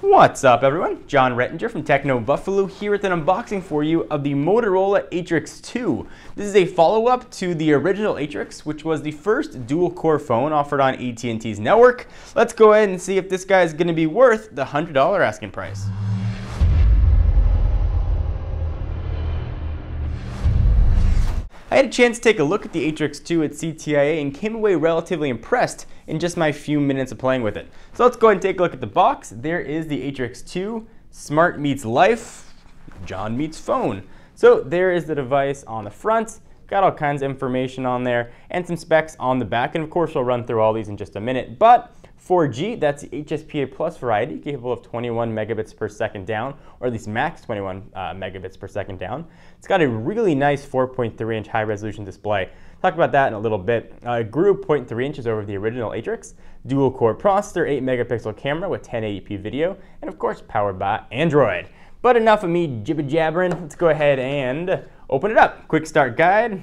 What's up everyone? John Rettinger from Techno Buffalo here with an unboxing for you of the Motorola Atrix 2. This is a follow-up to the original Atrix, which was the first dual-core phone offered on AT&T's network. Let's go ahead and see if this guy is going to be worth the $100 asking price. I had a chance to take a look at the Atrix 2 at CTIA and came away relatively impressed in just my few minutes of playing with it. So let's go ahead and take a look at the box. There is the Atrix 2, Smart meets Life, John meets Phone. So there is the device on the front, got all kinds of information on there, and some specs on the back, and of course we'll run through all these in just a minute. But 4G, that's the HSPA Plus variety, capable of 21 megabits per second down, or at least max 21 megabits per second down. It's got a really nice 4.3-inch high-resolution display. Talk about that in a little bit. It grew 0.3 inches over the original Atrix. Dual-core processor, 8-megapixel camera with 1080p video, and of course powered by Android. But enough of me jibber-jabbering. Let's go ahead and open it up. Quick start guide.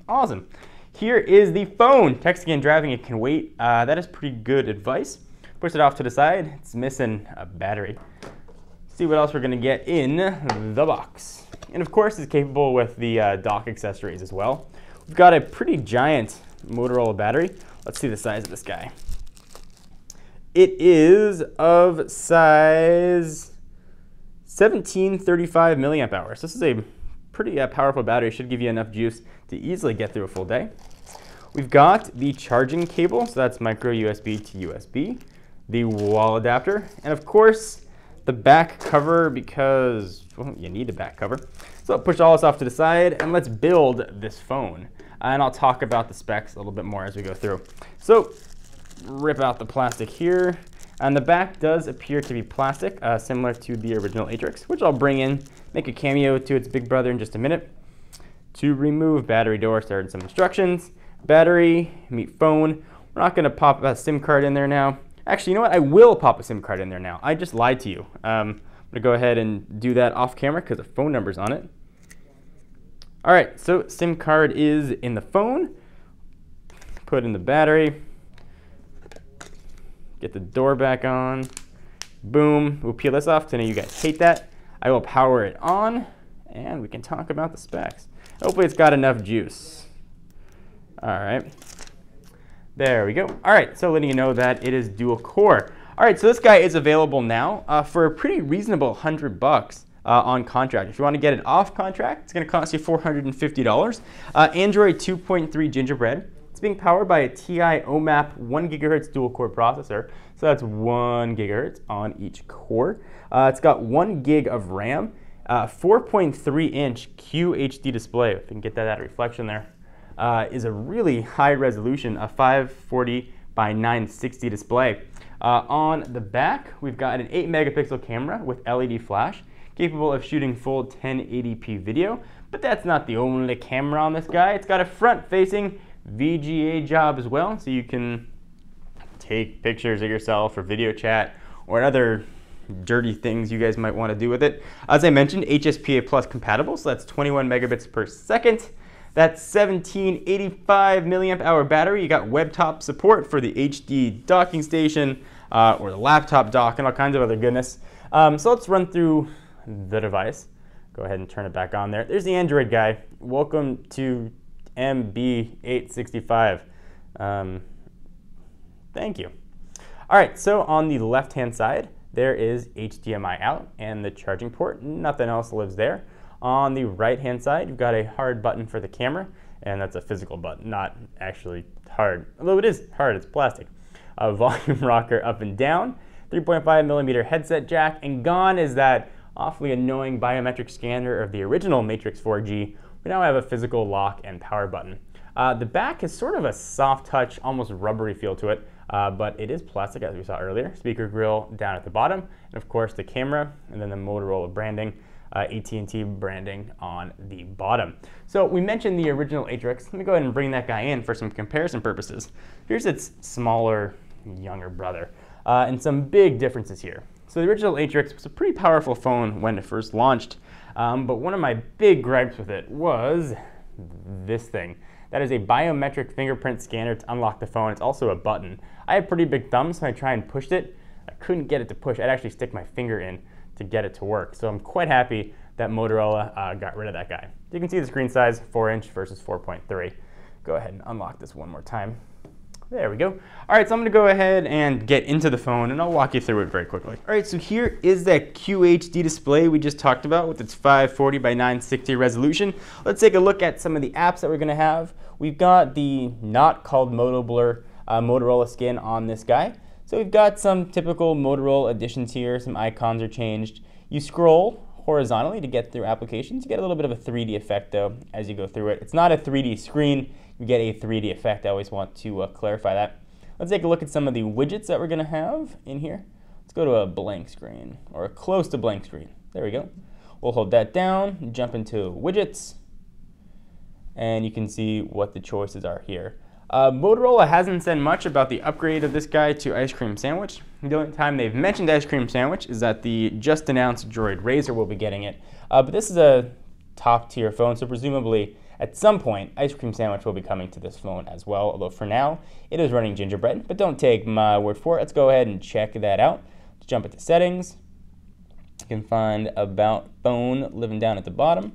Awesome. Here is the phone. Texting and driving, it can wait. That is pretty good advice. Push it off to the side. It's missing a battery. See what else we're going to get in the box. And of course, it's capable with the dock accessories as well. We've got a pretty giant Motorola battery. Let's see the size of this guy. It is of size 1735 milliamp hours. This is a pretty powerful battery. Should give you enough juice to easily get through a full day. We've got the charging cable, so that's micro USB to USB, the wall adapter, and of course the back cover, because well, you need a back cover. So I'll push all this off to the side and let's build this phone. And I'll talk about the specs a little bit more as we go through. So rip out the plastic here. And the back does appear to be plastic, similar to the original Atrix, which I'll bring in, make a cameo to its big brother in just a minute. To remove battery door, start some instructions. Battery, meet phone. We're not going to pop a SIM card in there now. Actually, you know what? I will pop a SIM card in there now. I just lied to you. I'm going to go ahead and do that off camera because the phone number's on it. All right, so SIM card is in the phone. Put in the battery. Get the door back on. Boom. We'll peel this off because I know you guys hate that. I will power it on, and we can talk about the specs. Hopefully it's got enough juice. All right. There we go. All right, so letting you know that it is dual core. All right, so this guy is available now for a pretty reasonable $100 on contract. If you want to get it off contract, it's going to cost you $450. Android 2.3 Gingerbread. It's being powered by a TI OMAP 1 gigahertz dual core processor. So that's 1 gigahertz on each core. It's got 1 gig of RAM, 4.3-inch QHD display. If you can get that out of reflection there. Is a really high resolution, a 540 by 960 display. On the back, we've got an 8-megapixel camera with LED flash, capable of shooting full 1080p video. But that's not the only camera on this guy. It's got a front-facing VGA job as well, so you can take pictures of yourself for video chat or other dirty things you guys might want to do with it. As I mentioned, HSPA Plus compatible, so that's 21 megabits per second. That's 1785 milliamp hour battery. You got web top support for the HD docking station or the laptop dock and all kinds of other goodness. So let's run through the device. Go ahead and turn it back on there. There's the Android guy. Welcome to MB865. Thank you. All right, so on the left-hand side, there is HDMI out and the charging port. Nothing else lives there. On the right-hand side, you've got a hard button for the camera, and that's a physical button, not actually hard. Although it is hard, it's plastic. A volume rocker up and down, 3.5mm headset jack, and gone is that awfully annoying biometric scanner of the original Matrix 4G. We now have a physical lock and power button. The back is sort of a soft touch, almost rubbery feel to it, but it is plastic as we saw earlier. Speaker grill down at the bottom, and of course the camera, and then the Motorola branding, AT&T branding on the bottom. So we mentioned the original Atrix. Let me go ahead and bring that guy in for some comparison purposes. Here's its smaller, younger brother, and some big differences here. So the original Atrix was a pretty powerful phone when it first launched, but one of my big gripes with it was this thing. That is a biometric fingerprint scanner to unlock the phone. It's also a button. I have pretty big thumbs, so I try and push it, I couldn't get it to push. I'd actually stick my finger in to get it to work. So I'm quite happy that Motorola got rid of that guy. You can see the screen size, 4-inch versus 4.3. Go ahead and unlock this one more time. There we go. All right, so I'm gonna go ahead and get into the phone and I'll walk you through it very quickly. All right, so here is that QHD display we just talked about with its 540 by 960 resolution. Let's take a look at some of the apps that we're gonna have. We've got the not called Moto Blur Motorola skin on this guy. So we've got some typical Motorola additions here. Some icons are changed. You scroll horizontally to get through applications. You get a little bit of a 3D effect though as you go through it. It's not a 3D screen. You get a 3D effect. I always want to clarify that. Let's take a look at some of the widgets that we're going to have in here. Let's go to a blank screen, or close to blank screen. There we go. We'll hold that down, jump into widgets, and you can see what the choices are here. Motorola hasn't said much about the upgrade of this guy to Ice Cream Sandwich. The only time they've mentioned Ice Cream Sandwich is that the just announced Droid Razr will be getting it. But this is a top tier phone, so presumably at some point, Ice Cream Sandwich will be coming to this phone as well, although for now, it is running Gingerbread, but don't take my word for it. Let's go ahead and check that out. Let's jump into settings. You can find About Phone living down at the bottom.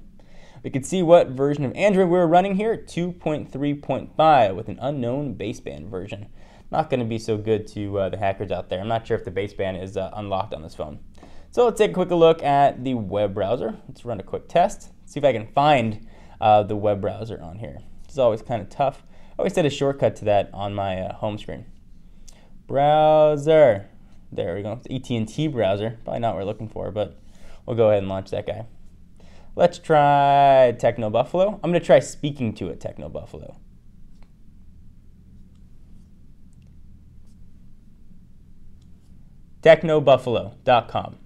We can see what version of Android we're running here, 2.3.5 with an unknown baseband version. Not gonna be so good to the hackers out there. I'm not sure if the baseband is unlocked on this phone. So let's take a quick look at the web browser. Let's run a quick test, see if I can find the web browser on here. It's always kind of tough. I always set a shortcut to that on my home screen. Browser. There we go. It's AT&T browser. Probably not what we're looking for, but we'll go ahead and launch that guy. Let's try Techno Buffalo. I'm going to try speaking to it, Techno Buffalo. Technobuffalo.com.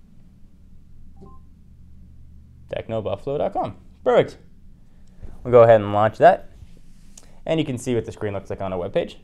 Technobuffalo.com. Perfect. We'll go ahead and launch that. And you can see what the screen looks like on a web page.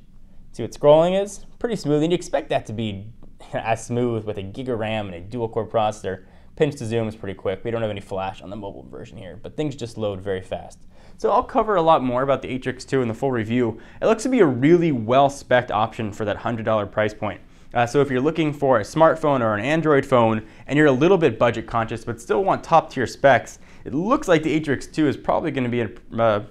See what scrolling is? Pretty smooth. And you expect that to be as smooth with a gig of RAM and a dual-core processor. Pinch to zoom is pretty quick. We don't have any flash on the mobile version here, but things just load very fast. So I'll cover a lot more about the Atrix 2 in the full review. It looks to be a really well-spec'd option for that $100 price point. So if you're looking for a smartphone or an Android phone and you're a little bit budget conscious but still want top tier specs, it looks like the Atrix 2 is probably going to be a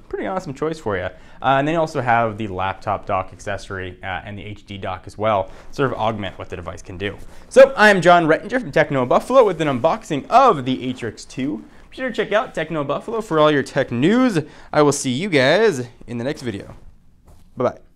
pretty awesome choice for you. And then you also have the laptop dock accessory and the HD dock as well, sort of augment what the device can do. So I'm John Rettinger from Techno Buffalo with an unboxing of the Atrix 2. Be sure to check out Techno Buffalo for all your tech news. I will see you guys in the next video. Bye-bye.